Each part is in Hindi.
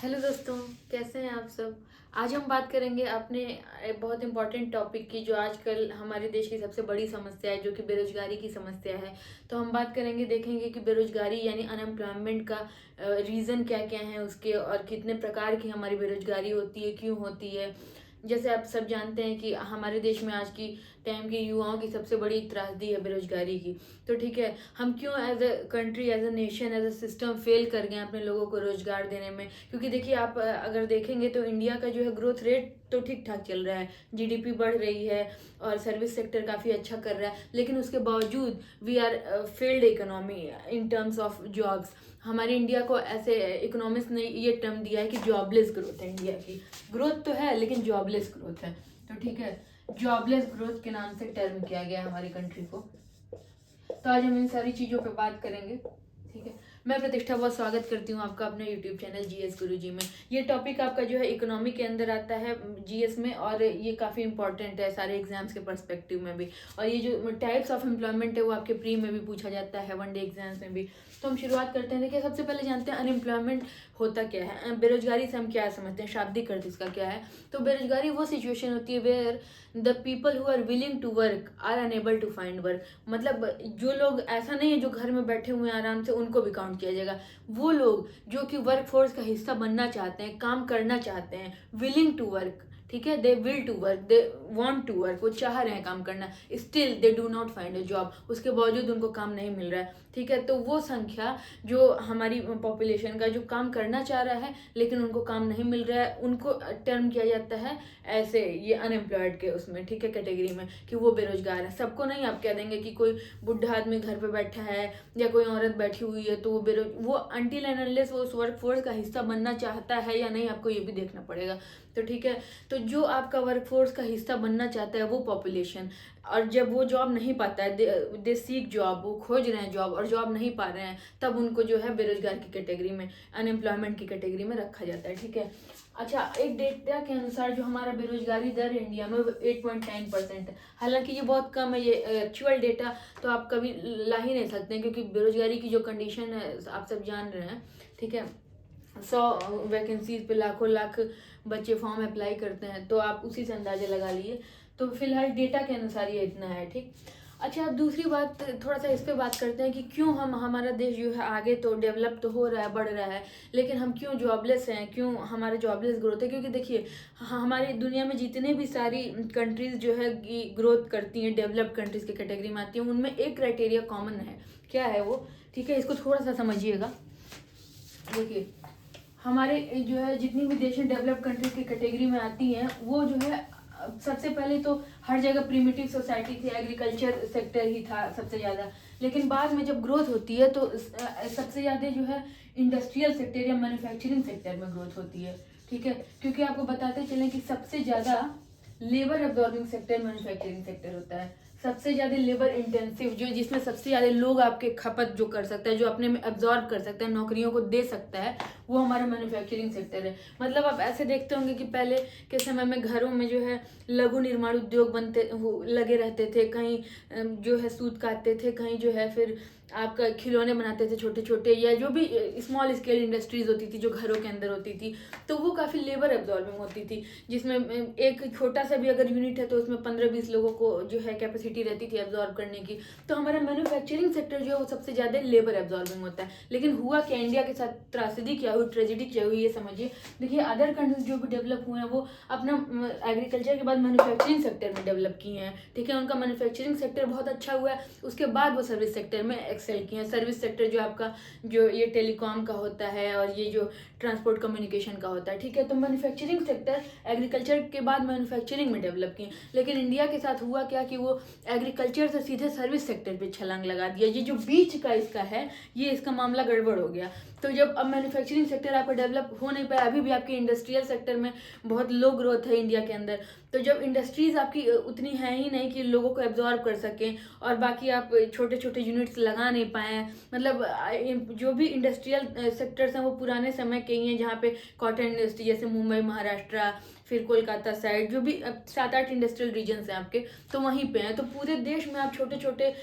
हेलो दोस्तों, कैसे हैं आप सब। आज हम बात करेंगे अपने एक बहुत इम्पोर्टेंट टॉपिक की, जो आजकल हमारे देश की सबसे बड़ी समस्या है, जो कि बेरोजगारी की समस्या है। तो हम बात करेंगे, देखेंगे कि बेरोजगारी यानी अनएम्प्लॉयमेंट का रीज़न क्या क्या है उसके, और कितने प्रकार की हमारी बेरोजगारी होती है, क्यों होती है। जैसे आप सब जानते हैं कि हमारे देश में आज की टाइम के युवाओं की सबसे बड़ी त्रासदी है बेरोजगारी की। तो ठीक है, हम क्यों as a country, as a nation, as a system fail कर गए अपने लोगों को रोजगार देने में। क्योंकि देखिए, आप अगर देखेंगे तो इंडिया का जो है ग्रोथ रेट तो ठीक ठाक चल रहा है, जीडीपी बढ़ रही है और सर्विस सेक्टर काफ़ी अच्छा कर रहा है, लेकिन उसके बावजूद we are failed economy in terms of jobs. हमारे इंडिया को ऐसे इकोनॉमिक्स ने ये टर्म दिया है कि जॉबलेस ग्रोथ है इंडिया की। ग्रोथ तो है लेकिन जॉबलेस ग्रोथ है। तो ठीक है, जॉबलेस ग्रोथ के नाम से टर्म किया गया हमारी कंट्री को। तो आज हम इन सारी चीज़ों पे बात करेंगे। ठीक है, मैं प्रतिष्ठा बहुत स्वागत करती हूँ आपका अपने यूट्यूब चैनल जीएस गुरुजी में। ये टॉपिक आपका जो है इकोनॉमी के अंदर आता है जीएस में, और ये काफ़ी इंपॉर्टेंट है सारे एग्जाम्स के पर्सपेक्टिव में भी। और ये जो टाइप्स ऑफ एम्प्लॉयमेंट है वो आपके प्री में भी पूछा जाता है, वनडे एग्जाम्स में भी। तो हम शुरुआत करते हैं। देखिए, सबसे पहले जानते हैं अनएम्प्लॉयमेंट होता क्या है, बेरोजगारी से हम क्या समझते हैं, शाब्दिक अर्थ इसका क्या है। तो बेरोजगारी वो सिचुएशन होती है where the people who are willing to work are unable to find work. मतलब जो लोग, ऐसा नहीं है जो घर में बैठे हुए हैं आराम से, उनको भी काउंट किया जाएगा। वो लोग जो कि वर्क फोर्स का हिस्सा बनना चाहते हैं, काम करना चाहते हैं, विलिंग टू वर्क। ठीक है, they will to work, they want to work, वो चाह रहे हैं काम करना, still they do not find a job, उसके बावजूद उनको काम नहीं मिल रहा है। ठीक है, तो वो संख्या जो हमारी पॉपुलेशन का जो काम करना चाह रहा है लेकिन उनको काम नहीं मिल रहा है, उनको टर्म किया जाता है ऐसे, ये अनएम्प्लॉयड के उसमें, ठीक है, कैटेगरी में, कि वो बेरोजगार है। सबको नहीं आप कह देंगे कि कोई बुढ़ा आदमी घर पे बैठा है या कोई औरत बैठी हुई है तो वो अनटिल एंड अनलेस वो उस वर्क फोर्स का हिस्सा बनना चाहता है या नहीं, आपको ये भी देखना पड़ेगा। तो ठीक है, तो जो आपका वर्क फोर्स का हिस्सा बनना चाहता है वो पॉपुलेशन, और जब वो जॉब नहीं पाता है, दे सीक जॉब, वो खोज रहे हैं जॉब और जॉब नहीं पा रहे हैं, तब उनको जो है बेरोजगार की कैटेगरी में, अनएम्प्लॉयमेंट की कैटेगरी में रखा जाता है। ठीक है, अच्छा, एक डेटा के अनुसार जो हमारा बेरोजगारी दर इंडिया में 8.9% है। हालांकि ये बहुत कम है, ये एक्चुअल डेटा तो आप कभी ला ही नहीं सकते हैं, क्योंकि बेरोजगारी की जो कंडीशन है आप सब जान रहे हैं। ठीक है, 100 वैकेंसीज पे लाखों लाख बच्चे फॉर्म अप्लाई करते हैं, तो आप उसी से अंदाजा लगा लिए। तो फिलहाल डेटा के अनुसार ये इतना है। ठीक, अच्छा, अब दूसरी बात, थोड़ा सा इस पे बात करते हैं कि क्यों हमारा देश जो है आगे तो डेवलप तो हो रहा है, बढ़ रहा है, लेकिन हम क्यों जॉबलेस हैं, क्यों हमारे जॉबलेस ग्रोथ है। क्योंकि देखिए, हमारी दुनिया में जितने भी सारी कंट्रीज जो है ग्रोथ करती हैं, डेवलप्ड कंट्रीज की कैटेगरी में आती हैं, उनमें एक क्राइटेरिया कॉमन है। क्या है वो? ठीक है, इसको थोड़ा सा समझिएगा। देखिए, हमारे जो है जितनी भी देश डेवलप्ड कंट्रीज की कैटेगरी में आती हैं, वो जो है सबसे पहले तो हर जगह प्रिमिटिव सोसाइटी थी, एग्रीकल्चर सेक्टर ही था सबसे ज़्यादा। लेकिन बाद में जब ग्रोथ होती है तो सबसे ज़्यादा जो है इंडस्ट्रियल सेक्टर या मैन्युफैक्चरिंग सेक्टर में ग्रोथ होती है। ठीक है, क्योंकि आपको बताते चलें कि सबसे ज़्यादा labour absorbing sector manufacturing sector होता है। सबसे ज़्यादा लेबर इंटेंसिव, जो जिसमें सबसे ज़्यादा लोग आपके खपत जो कर सकता है, जो अपने में एब्जॉर्ब कर सकता है, नौकरियों को दे सकता है, वो हमारा मैन्युफैक्चरिंग सेक्टर है। मतलब आप ऐसे देखते होंगे कि पहले के समय में घरों में जो है लघु निर्माण उद्योग बनते लगे रहते थे, कहीं जो है सूत काटते थे, कहीं जो है फिर आपका खिलौने बनाते थे छोटे छोटे, या जो भी स्मॉल स्केल इंडस्ट्रीज होती थी जो घरों के अंदर होती थी, तो वो काफ़ी लेबर एब्जॉर्बिंग होती थी, जिसमें एक छोटा सा भी अगर यूनिट है तो उसमें 15-20 लोगों को जो है कैपेसिटी रहती थी एब्जॉर्ब करने की। तो हमारा मैन्युफैक्चरिंग सेक्टर जो है वो सबसे ज़्यादा लेबर एब्जॉर्बिंग होता है। लेकिन हुआ क्या, इंडिया के साथ त्रासदी क्या हुई, ट्रेजिडी क्या हुई, ये समझिए। देखिए, अदर कंट्रीज जो भी डेवलप हुए हैं वो अपना एग्रीकल्चर के बाद मैन्युफैक्चरिंग सेक्टर में डेवलप किए हैं। ठीक है, उनका मैन्युफैक्चरिंग सेक्टर बहुत अच्छा हुआ है, उसके बाद वो सर्विस सेक्टर में एक्सेल किए हैं। सर्विस सेक्टर जो आपका जो ये टेलीकॉम का होता है और ये जो ट्रांसपोर्ट कम्युनिकेशन का होता है। ठीक है, तो मैन्युफैक्चरिंग सेक्टर एग्रीकल्चर के बाद मैन्युफैक्चरिंग में डेवलप किए। लेकिन इंडिया के साथ हुआ क्या कि वो एग्रीकल्चर से सीधे सर्विस सेक्टर पे छलांग लगा दिया। ये जो बीच का इसका है, ये इसका मामला गड़बड़ हो गया। तो जब अब मैन्युफैक्चरिंग सेक्टर आपका डेवलप हो नहीं पाया, अभी भी आपके इंडस्ट्रियल सेक्टर में बहुत लो ग्रोथ है इंडिया के अंदर। तो जब इंडस्ट्रीज आपकी उतनी है ही नहीं कि लोगों को एब्जॉर्ब कर सकें, और बाकी आप छोटे छोटे यूनिट्स लगा नहीं पाए, मतलब जो भी इंडस्ट्रियल सेक्टर्स हैं वो पुराने समय के ही हैं, जहाँ पे कॉटन इंडस्ट्री जैसे मुंबई, महाराष्ट्र, फिर कोलकाता साइड, जो भी 7-8 इंडस्ट्रियल रीजन्स हैं आपके, तो वहीं पे हैं। तो पूरे देश में आप छोटे छोटे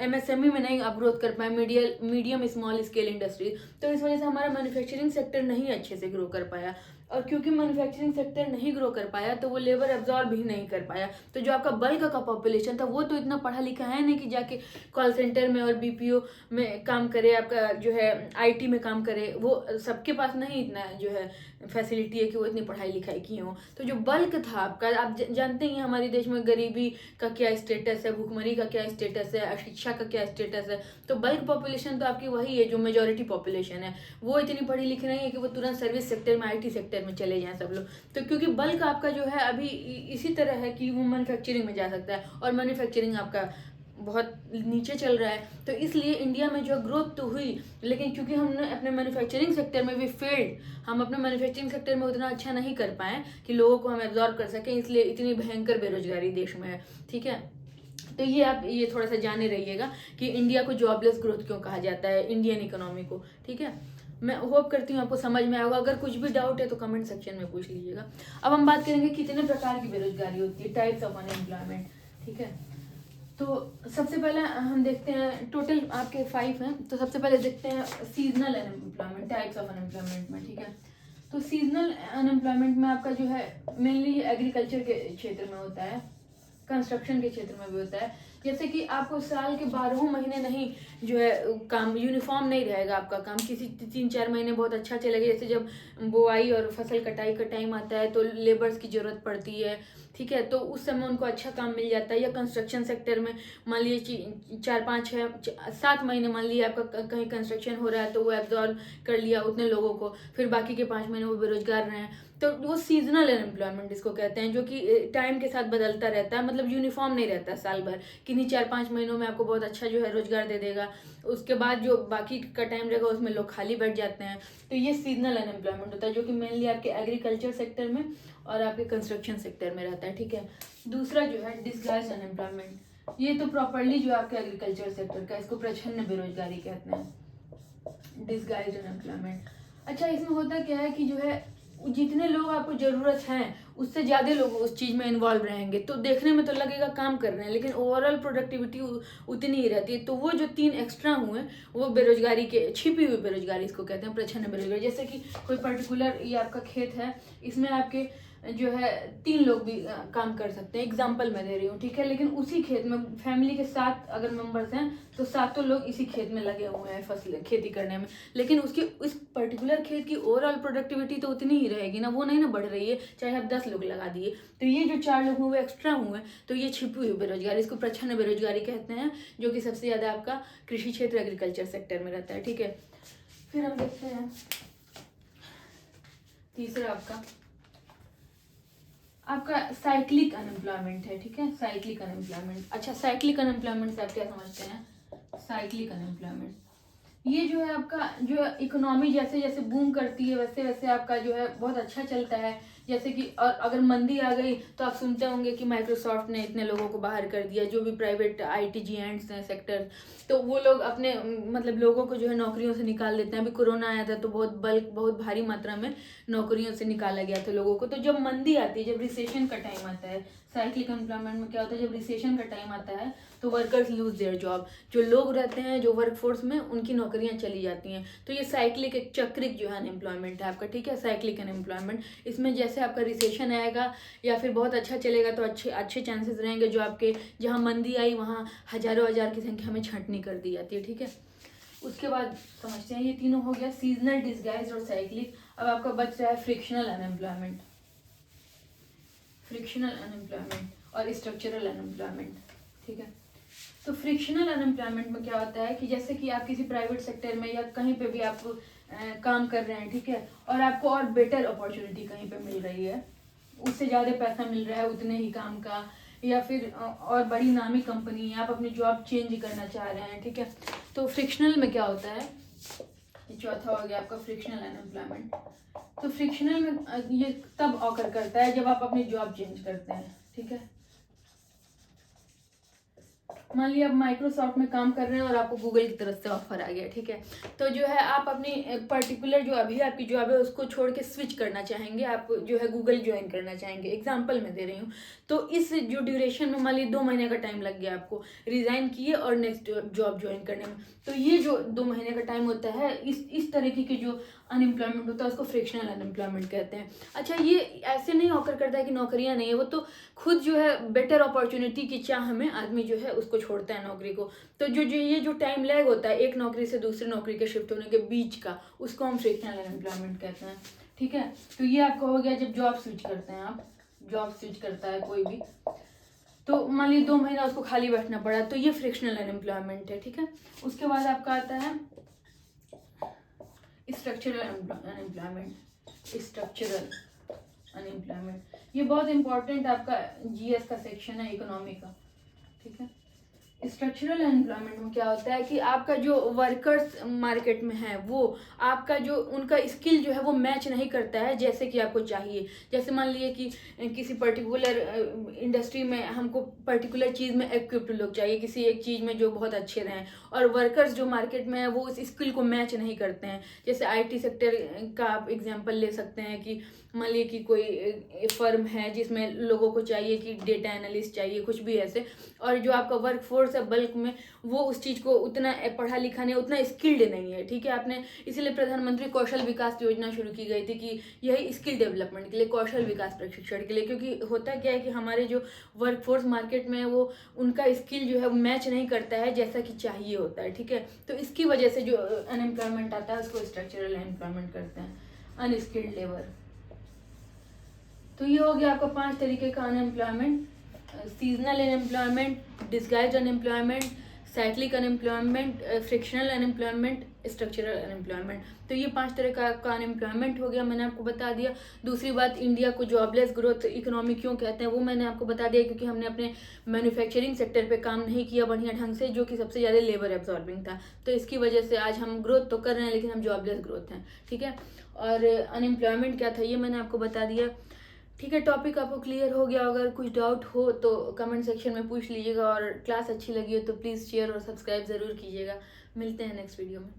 MSME में नहीं आप ग्रोथ कर पाए, मीडियम स्मॉल स्केल इंडस्ट्री, तो इस वजह से हमारा मैन्युफैक्चरिंग सेक्टर नहीं अच्छे से ग्रो कर पाया। और क्योंकि मैन्युफैक्चरिंग सेक्टर नहीं ग्रो कर पाया तो वो लेबर एब्जॉर्ब भी नहीं कर पाया। तो जो आपका बल्क का पॉपुलेशन था वो तो इतना पढ़ा लिखा है नहीं कि जाके कॉल सेंटर में और BPO में काम करे, आपका जो है IT में काम करे। वो सबके पास नहीं इतना जो है फैसिलिटी है कि वो इतनी पढ़ाई लिखाई की हो। तो जो बल्क था आपका, आप जानते ही हमारे देश में गरीबी का क्या स्टेटस है, भूखमरी का क्या स्टेटस है, अशिक्षा का क्या स्टेटस है। तो बल्क पॉपुलेशन तो आपकी वही है जो मेजोरिटी पॉपुलेशन है। वो इतनी पढ़ी लिखी नहीं है कि वो तुरंत सर्विस सेक्टर में, IT सेक्टर में चले जाएं सब लोग। तो क्योंकि बल्क आपका जो है अभी इसी तरह है कि वो मैन्युफैक्चरिंग में जा सकता है, और मैन्युफैक्चरिंग आपका बहुत नीचे चल रहा है। तो इसलिए इंडिया में जो ग्रोथ तो हुई, लेकिन क्योंकि हमने अपने मैन्युफैक्चरिंग सेक्टर में भी फेल्ड, हम अपने मैन्युफैक्चरिंग सेक्टर में उतना अच्छा नहीं कर पाए कि लोगों को हम एब्जॉर्ब कर सकें, इसलिए इतनी भयंकर बेरोजगारी देश में है। ठीक है, तो ये आप ये थोड़ा सा जाने रहिएगा कि इंडिया को जॉबलेस ग्रोथ क्यों कहा जाता है, इंडियन इकोनॉमी को। ठीक है, मैं होप करती हूँ आपको समझ में आएगा। अगर कुछ भी डाउट है तो कमेंट सेक्शन में पूछ लीजिएगा। अब हम बात करेंगे कितने प्रकार की बेरोजगारी होती है, टाइप्स ऑफ अनएम्प्लॉयमेंट। ठीक है, तो सबसे पहले हम देखते हैं, टोटल आपके 5 हैं। तो सबसे पहले देखते हैं seasonal unemployment, types of unemployment में। ठीक है, तो सीजनल अनएम्प्लॉयमेंट में आपका जो है मेनली एग्रीकल्चर के क्षेत्र में होता है, कंस्ट्रक्शन के क्षेत्र में भी होता है। जैसे कि आपको साल के 12 महीने नहीं जो है काम यूनिफॉर्म नहीं रहेगा आपका काम, किसी 3-4 महीने बहुत अच्छा चलेगा। जैसे जब बुआई और फसल कटाई का टाइम आता है तो लेबर्स की जरूरत पड़ती है। ठीक है, तो उस समय उनको अच्छा काम मिल जाता है। या कंस्ट्रक्शन सेक्टर में मान लीजिए 4-5-6-7 महीने मान लीजिए आपका कहीं कंस्ट्रक्शन हो रहा है तो वो एब्जॉर्ब कर लिया उतने लोगों को, फिर बाकी के 5 महीने वो बेरोजगार रहे हैं। तो वो सीजनल अनएम्प्लॉयमेंट इसको कहते हैं, जो कि टाइम के साथ बदलता रहता है, मतलब यूनिफॉर्म नहीं रहता साल भर। किन्हीं 4-5 महीनों में आपको बहुत अच्छा जो है रोजगार दे देगा, उसके बाद जो बाकी का टाइम रहेगा उसमें लोग खाली बैठ जाते हैं। तो ये सीजनल अनएम्प्लॉयमेंट होता है, जो कि मेनली आपके एग्रीकल्चर सेक्टर में और आपके कंस्ट्रक्शन सेक्टर में रहता है। ठीक है, दूसरा जो है डिस्गाइज अनएम्प्लॉयमेंट, ये तो प्रॉपरली जो आपके एग्रीकल्चर सेक्टर का, इसको प्रच्छन्न बेरोजगारी कहते हैं, डिस्गाइज अनएम्प्लॉयमेंट। अच्छा, इसमें होता क्या है कि जो है जितने लोग आपको जरूरत है उससे ज्यादा लोग उस चीज में इन्वॉल्व रहेंगे, तो देखने में तो लगेगा काम कर रहे हैं, लेकिन ओवरऑल प्रोडक्टिविटी उतनी ही रहती है। तो वो जो 3 एक्स्ट्रा हुए वो बेरोजगारी के, छिपी हुई बेरोजगारी इसको कहते हैं, प्रच्छन्न बेरोजगारी। जैसे कि कोई पर्टिकुलर ये आपका खेत है, इसमें आपके जो है 3 लोग भी काम कर सकते हैं, एग्जाम्पल मैं दे रही हूँ। ठीक है, लेकिन उसी खेत में फैमिली के 7 अगर मेंबर्स हैं तो 7 लोग इसी खेत में लगे हुए हैं फसल खेती करने में, लेकिन उसकी इस पर्टिकुलर खेत की ओवरऑल प्रोडक्टिविटी तो उतनी ही रहेगी ना, वो नहीं ना बढ़ रही है, चाहे आप 10 लोग लगा दिए। तो ये जो 4 लोग हुए एक्स्ट्रा हुए, तो ये छिपी हुई बेरोजगारी, इसको प्रच्छन्न बेरोजगारी कहते हैं, जो कि सबसे ज्यादा आपका कृषि क्षेत्र एग्रीकल्चर सेक्टर में रहता है। ठीक है, फिर हम देखते हैं तीसरा आपका साइक्लिक अनएम्प्लॉयमेंट है। ठीक है, साइक्लिक अनएम्प्लॉयमेंट। अच्छा, साइक्लिक अनएम्प्लॉयमेंट से आप क्या समझते हैं? साइक्लिक अनएम्प्लॉयमेंट ये जो है आपका जो इकोनॉमी जैसे जैसे बूम करती है वैसे वैसे आपका जो है बहुत अच्छा चलता है। जैसे कि और अगर मंदी आ गई तो आप सुनते होंगे कि माइक्रोसॉफ्ट ने इतने लोगों को बाहर कर दिया, जो भी प्राइवेट IT जिएंट्स हैं सेक्टर, तो वो लोग अपने मतलब लोगों को जो है नौकरियों से निकाल देते हैं। अभी कोरोना आया था तो बहुत भारी मात्रा में नौकरियों से निकाला गया था लोगों को। तो जब मंदी आती है, जब रिसेशन का टाइम आता है, साइक्लिक एम्प्लॉयमेंट में क्या होता है, जब रिसेशन का टाइम आता है तो वर्कर्स लूज देयर जॉब, जो लोग रहते हैं जो वर्कफोर्स में उनकी नौकरियां चली जाती हैं। तो ये साइक्लिक, एक चक्रिक जो है अनएम्प्लॉयमेंट है आपका। ठीक है, साइक्लिक अनएम्प्लॉयमेंट, इसमें जैसे आपका रिसेशन आएगा या फिर बहुत अच्छा चलेगा तो अच्छे चांसेस रहेंगे, जो आपके जहाँ मंदी आई वहाँ हजारों हजार की संख्या में छंटनी कर दी जाती है। ठीक है, उसके बाद समझते हैं, ये तीनों हो गया सीजनल, डिस्गाइज और साइक्लिक। अब आपका बच रहा है फ्रिक्शनल अनएम्प्लॉयमेंट, फ्रिक्शनल अनएम्प्लॉयमेंट और स्ट्रक्चरल अनएम्प्लॉयमेंट। ठीक है, तो फ्रिक्शनल अनएम्प्लॉयमेंट में क्या होता है कि जैसे कि आप किसी प्राइवेट सेक्टर में या कहीं पे भी आप काम कर रहे हैं, ठीक है, और आपको और बेटर अपॉर्चुनिटी कहीं पे मिल रही है, उससे ज़्यादा पैसा मिल रहा है उतने ही काम का, या फिर और बड़ी नामी कंपनी है, आप अपनी जॉब चेंज करना चाह रहे हैं। ठीक है, तो फ्रिक्शनल में क्या होता है, ये चौथा हो गया आपका फ्रिक्शनल अनएम्प्लॉयमेंट। तो फ्रिक्शनल में ये तब ऑकर करता है जब आप अपनी जॉब चेंज करते हैं। ठीक है, मान लिया आप माइक्रोसॉफ्ट में काम कर रहे हैं और आपको गूगल की तरफ से ऑफर आ गया, ठीक है, तो जो है आप अपनी पर्टिकुलर जो अभी आपकी जॉब है उसको छोड़ के स्विच करना चाहेंगे, आप जो है गूगल ज्वाइन करना चाहेंगे, एग्जांपल मैं दे रही हूँ। तो इस जो ड्यूरेशन में मान ली 2 महीने का टाइम लग गया आपको रिजाइन किए और नेक्स्ट जॉब ज्वाइन करने में, तो ये जो 2 महीने का टाइम होता है, इस तरीके की जो अनएम्प्लॉयमेंट होता है उसको फ्रिक्शनल अनएम्प्लॉयमेंट कहते हैं। अच्छा, ये ऐसे नहीं ऑकर करता है कि नौकरियां नहीं है, वो तो खुद जो है बेटर अपॉर्चुनिटी की चाह में आदमी जो है उसको छोड़ता है नौकरी को। तो जो जो ये जो टाइम लैग होता है एक नौकरी से दूसरी नौकरी के शिफ्ट होने के बीच का, उसको हम फ्रिक्शनल अनएम्प्लॉयमेंट कहते हैं, ठीक है। तो ये आपका हो गया जब जॉब स्विच करते हैं आप, जॉब स्विच करता है कोई भी, तो मान लीजिए 2 महीना उसको खाली बैठना पड़ा, तो ये फ्रिक्शनल अनएम्प्लॉयमेंट है, ठीक है। उसके बाद आपका आता है स्ट्रक्चरल अनएम्प्लॉयमेंट, स्ट्रक्चरल अनएम्प्लॉयमेंट, ये बहुत इंपॉर्टेंट आपका जीएस का सेक्शन है, इकोनॉमी का, ठीक है। स्ट्रक्चरल एम्प्लॉयमेंट में क्या होता है कि आपका जो वर्कर्स मार्केट में है वो आपका जो उनका स्किल जो है वो मैच नहीं करता है जैसे कि आपको चाहिए। जैसे मान लीजिए कि किसी पर्टिकुलर इंडस्ट्री में हमको पर्टिकुलर चीज़ में इक्विप्ड लोग चाहिए, किसी एक चीज़ में जो बहुत अच्छे रहें, और वर्कर्स जो मार्केट में है वो उस स्किल को मैच नहीं करते हैं। जैसे आईटी सेक्टर का आप एग्जांपल ले सकते हैं कि मान लीजिए कि कोई फर्म है जिसमें लोगों को चाहिए कि डेटा एनालिस्ट चाहिए, कुछ भी ऐसे, और जो आपका वर्क फोर्स है बल्क में वो उस चीज़ को उतना पढ़ा लिखा नहीं, उतना स्किल्ड नहीं है, ठीक है। आपने इसीलिए प्रधानमंत्री कौशल विकास योजना शुरू की गई थी कि यही स्किल डेवलपमेंट के लिए, कौशल विकास प्रशिक्षण के लिए, क्योंकि होता क्या है कि हमारे जो वर्क फोर्स मार्केट में है वो उनका स्किल जो है मैच नहीं करता है जैसा कि चाहिए होता है, ठीक है। तो इसकी वजह से जो अनएम्प्लॉयमेंट आता है उसको स्ट्रक्चरल अनएम्प्लॉयमेंट करते हैं, अनस्किल्ड लेबर। तो ये हो गया आपका 5 तरीके का unemployment: seasonal unemployment, disguised unemployment, cyclic unemployment, frictional unemployment, structural unemployment. तो ये 5 तरह का अनएम्प्लॉयमेंट हो गया, मैंने आपको बता दिया। दूसरी बात, इंडिया को जॉबलेस ग्रोथ इकोनॉमी क्यों कहते हैं वो मैंने आपको बता दिया, क्योंकि हमने अपने मैन्युफैक्चरिंग सेक्टर पे काम नहीं किया बढ़िया ढंग से, जो कि सबसे ज़्यादा लेबर एब्जॉर्बिंग था। तो इसकी वजह से आज हम ग्रोथ तो कर रहे हैं लेकिन हम जॉबलेस ग्रोथ हैं, ठीक है। और अनएम्प्लॉयमेंट क्या था ये मैंने आपको बता दिया, ठीक है। टॉपिक आपको क्लियर हो गया। अगर कुछ डाउट हो तो कमेंट सेक्शन में पूछ लीजिएगा, और क्लास अच्छी लगी हो तो प्लीज़ शेयर और सब्सक्राइब ज़रूर कीजिएगा। मिलते हैं नेक्स्ट वीडियो में।